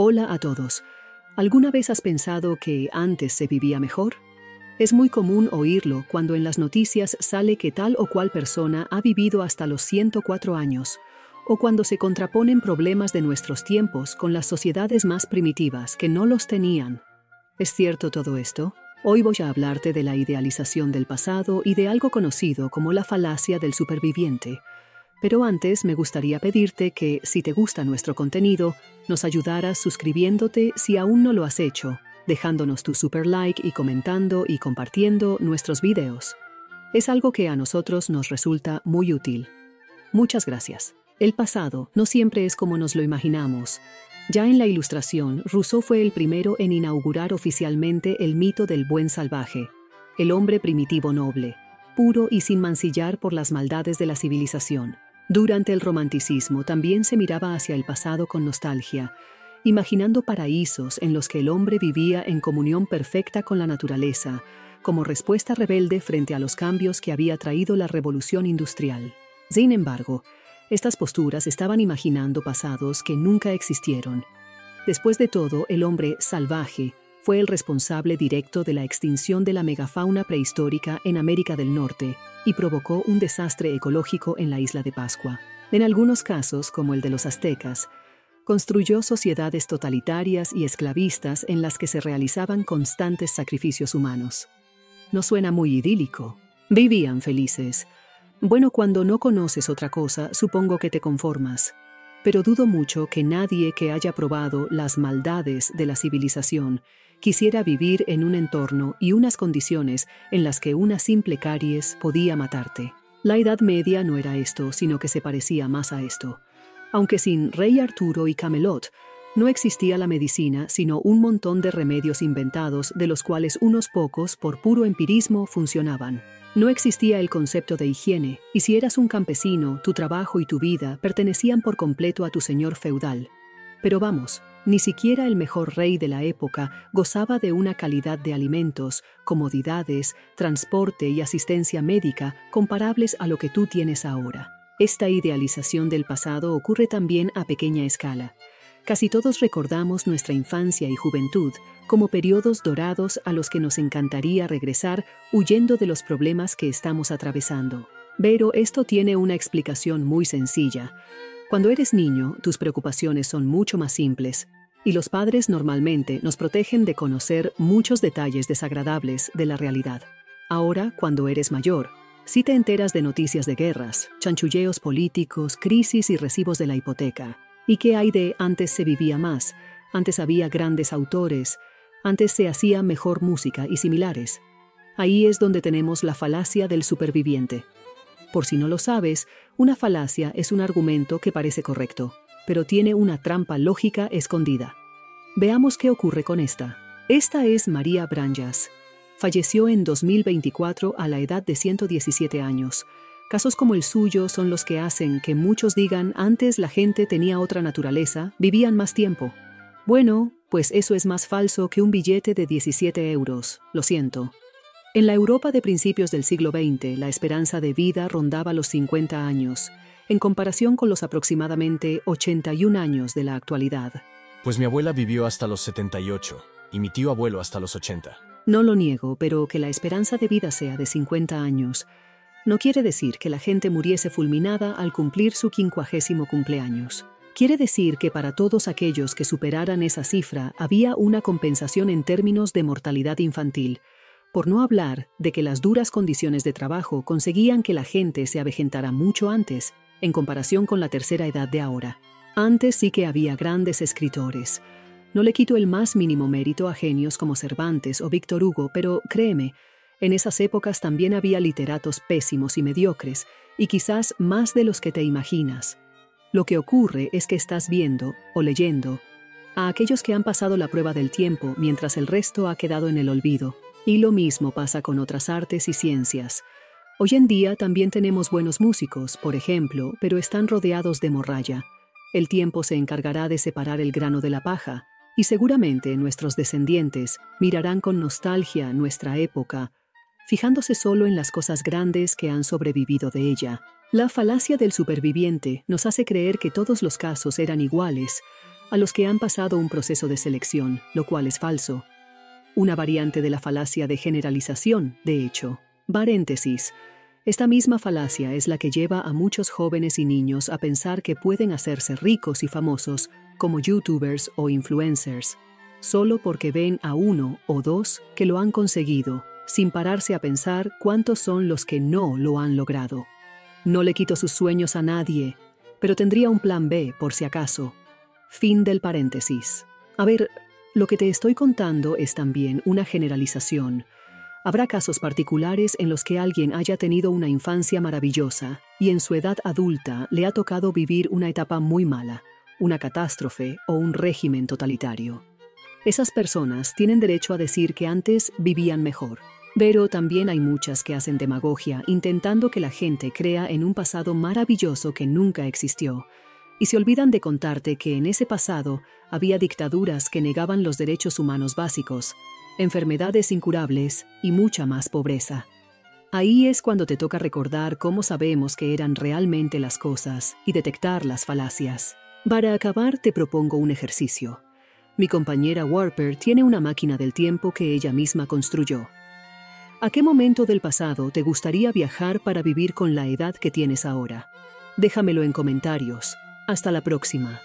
Hola a todos. ¿Alguna vez has pensado que antes se vivía mejor? Es muy común oírlo cuando en las noticias sale que tal o cual persona ha vivido hasta los 104 años, o cuando se contraponen problemas de nuestros tiempos con las sociedades más primitivas que no los tenían. ¿Es cierto todo esto? Hoy voy a hablarte de la idealización del pasado y de algo conocido como la falacia del superviviente. Pero antes me gustaría pedirte que, si te gusta nuestro contenido, nos ayudaras suscribiéndote si aún no lo has hecho, dejándonos tu super like y comentando y compartiendo nuestros videos. Es algo que a nosotros nos resulta muy útil. Muchas gracias. El pasado no siempre es como nos lo imaginamos. Ya en la Ilustración, Rousseau fue el primero en inaugurar oficialmente el mito del buen salvaje, el hombre primitivo noble, puro y sin mancillar por las maldades de la civilización. Durante el Romanticismo también se miraba hacia el pasado con nostalgia, imaginando paraísos en los que el hombre vivía en comunión perfecta con la naturaleza, como respuesta rebelde frente a los cambios que había traído la revolución industrial. Sin embargo, estas posturas estaban imaginando pasados que nunca existieron. Después de todo, el hombre salvaje fue el responsable directo de la extinción de la megafauna prehistórica en América del Norte y provocó un desastre ecológico en la isla de Pascua. En algunos casos, como el de los aztecas, construyó sociedades totalitarias y esclavistas en las que se realizaban constantes sacrificios humanos. No suena muy idílico. Vivían felices. Bueno, cuando no conoces otra cosa, supongo que te conformas. Pero dudo mucho que nadie que haya probado las maldades de la civilización quisiera vivir en un entorno y unas condiciones en las que una simple caries podía matarte. La Edad Media no era esto, sino que se parecía más a esto. Aunque sin Rey Arturo y Camelot, no existía la medicina, sino un montón de remedios inventados, de los cuales unos pocos, por puro empirismo, funcionaban. No existía el concepto de higiene, y si eras un campesino, tu trabajo y tu vida pertenecían por completo a tu señor feudal. Pero vamos, ni siquiera el mejor rey de la época gozaba de una calidad de alimentos, comodidades, transporte y asistencia médica comparables a lo que tú tienes ahora. Esta idealización del pasado ocurre también a pequeña escala. Casi todos recordamos nuestra infancia y juventud como periodos dorados a los que nos encantaría regresar huyendo de los problemas que estamos atravesando. Pero esto tiene una explicación muy sencilla. Cuando eres niño, tus preocupaciones son mucho más simples, y los padres normalmente nos protegen de conocer muchos detalles desagradables de la realidad. Ahora, cuando eres mayor, sí te enteras de noticias de guerras, chanchulleos políticos, crisis y recibos de la hipoteca. ¿Y qué hay de antes se vivía más? Antes había grandes autores, antes se hacía mejor música y similares. Ahí es donde tenemos la falacia del superviviente. Por si no lo sabes, una falacia es un argumento que parece correcto, pero tiene una trampa lógica escondida. Veamos qué ocurre con esta. Esta es María Branjas. Falleció en 2024 a la edad de 117 años. Casos como el suyo son los que hacen que muchos digan antes la gente tenía otra naturaleza, vivían más tiempo. Bueno, pues eso es más falso que un billete de 17 euros, lo siento. En la Europa de principios del siglo XX, la esperanza de vida rondaba los 50 años, en comparación con los aproximadamente 81 años de la actualidad. Pues mi abuela vivió hasta los 78, y mi tío abuelo hasta los 80. No lo niego, pero que la esperanza de vida sea de 50 años no quiere decir que la gente muriese fulminada al cumplir su 50º cumpleaños. Quiere decir que para todos aquellos que superaran esa cifra había una compensación en términos de mortalidad infantil, por no hablar de que las duras condiciones de trabajo conseguían que la gente se avejentara mucho antes, en comparación con la tercera edad de ahora. Antes sí que había grandes escritores. No le quito el más mínimo mérito a genios como Cervantes o Víctor Hugo, pero créeme, en esas épocas también había literatos pésimos y mediocres, y quizás más de los que te imaginas. Lo que ocurre es que estás viendo, o leyendo, a aquellos que han pasado la prueba del tiempo mientras el resto ha quedado en el olvido. Y lo mismo pasa con otras artes y ciencias. Hoy en día también tenemos buenos músicos, por ejemplo, pero están rodeados de morralla. El tiempo se encargará de separar el grano de la paja, y seguramente nuestros descendientes mirarán con nostalgia nuestra época, fijándose solo en las cosas grandes que han sobrevivido de ella. La falacia del superviviente nos hace creer que todos los casos eran iguales, a los que han pasado un proceso de selección, lo cual es falso. Una variante de la falacia de generalización, de hecho. Paréntesis. Esta misma falacia es la que lleva a muchos jóvenes y niños a pensar que pueden hacerse ricos y famosos como youtubers o influencers, solo porque ven a uno o dos que lo han conseguido, sin pararse a pensar cuántos son los que no lo han logrado. No le quito sus sueños a nadie, pero tendría un plan B por si acaso. Fin del paréntesis. A ver, lo que te estoy contando es también una generalización. Habrá casos particulares en los que alguien haya tenido una infancia maravillosa y en su edad adulta le ha tocado vivir una etapa muy mala, una catástrofe o un régimen totalitario. Esas personas tienen derecho a decir que antes vivían mejor, pero también hay muchas que hacen demagogia intentando que la gente crea en un pasado maravilloso que nunca existió, y se olvidan de contarte que en ese pasado había dictaduras que negaban los derechos humanos básicos, enfermedades incurables y mucha más pobreza. Ahí es cuando te toca recordar cómo sabemos que eran realmente las cosas y detectar las falacias. Para acabar, te propongo un ejercicio. Mi compañera Warper tiene una máquina del tiempo que ella misma construyó. ¿A qué momento del pasado te gustaría viajar para vivir con la edad que tienes ahora? Déjamelo en comentarios. Hasta la próxima.